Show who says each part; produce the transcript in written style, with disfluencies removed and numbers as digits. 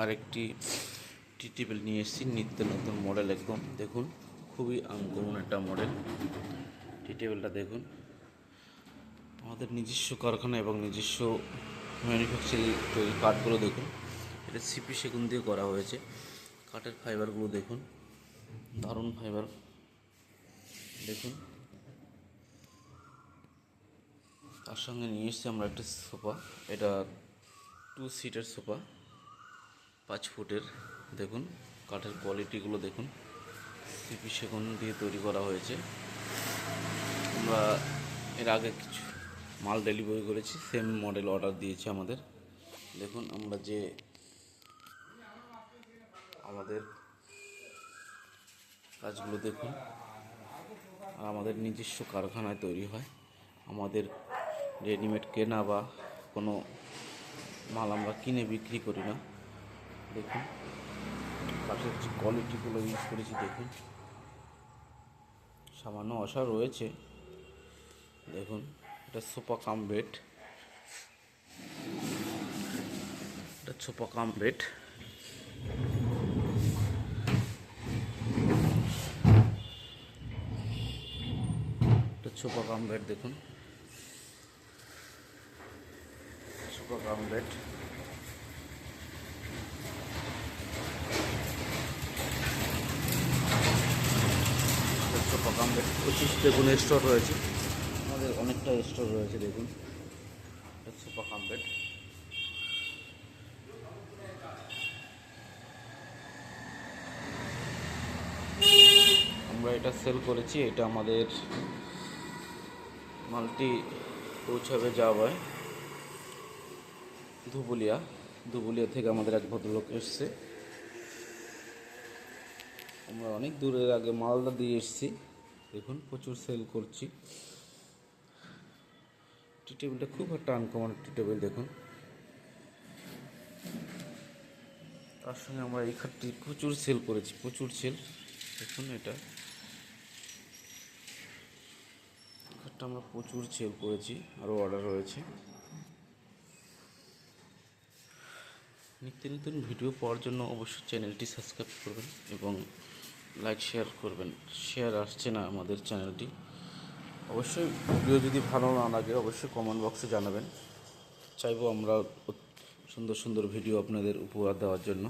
Speaker 1: আরেকটি টি টেবিল নিয়ে এসেছি, নিত্য নতুন মডেল একদম। দেখুন, খুবই আনকমন একটা মডেল। টি টেবিলটা দেখুন, আমাদের নিজস্ব কারখানা এবং নিজস্ব ম্যানুফ্যাকচারিং তৈরি কাঠগুলো দেখুন। এটা সিপি সেগুন দিয়ে করা হয়েছে। কাঠের ফাইবারগুলো দেখুন, দারুণ ফাইবার দেখুন। তার সঙ্গে নিয়ে এসেছি আমরা একটা সোফা। এটা 2 সিটার সোফা, 5 ফুটের। দেখুন কাঠের কোয়ালিটিগুলো দেখুন, সিপি সেগুন দিয়ে তৈরি করা হয়েছে। আমরা এর আগে কিছু মাল ডেলিভারি করেছি, সেম মডেল অর্ডার দিয়েছে আমাদের। দেখুন আমরা যে আমাদের কাজগুলো দেখুন, আর আমাদের নিজস্ব কারখানায় তৈরি হয়। আমাদের রেডিমেড কেনা বা কোনো মাল আমরা কিনে বিক্রি করি না। দেখুন কাঠের যে কোয়ালিটিগুলো ইউজ করেছি দেখুন, সামান্য অসা রয়েছে। দেখুন এটা সোফা কাম বেড, এটা সোফা কাম বেড। এটা সোফা কাম বেড দেখুন, sofa cum bed. Sofa cum bed 25 দেখুন স্টোর রয়েছে, আমাদের অনেকটা স্টোর রয়েছে। দেখুন এটা সোফা কাম বেড। আমরা এটা সেল করেছি। এটা আমাদের মালটি পৌঁছাবে যাওয়ায় ধুবুলিয়া থেকে আমাদের এক ভদ্রলোক এসছে। আমরা অনেক দূরের আগে মালদা দিয়ে এসেছি। দেখুন প্রচুর সেল করছি। টি টেবিলটা খুব একটা আনকমন টি টেবিল দেখুন। তার সঙ্গে আমরা এই খাটটি প্রচুর সেল করেছি, প্রচুর সেল। দেখুন এটা খাটটা আমরা প্রচুর সেল করেছি, আরও অর্ডার রয়েছে। নিত্য নতুন ভিডিও পাওয়ার জন্য অবশ্যই চ্যানেলটি সাবস্ক্রাইব করবেন এবং লাইক শেয়ার করবেন। শেয়ার আসছে না আমাদের চ্যানেলটি। অবশ্যই ভিডিও যদি ভালো না লাগে অবশ্যই কমেন্ট বক্সে জানাবেন। চাইবো আমরা সুন্দর সুন্দর ভিডিও আপনাদের উপহার দেওয়ার জন্য।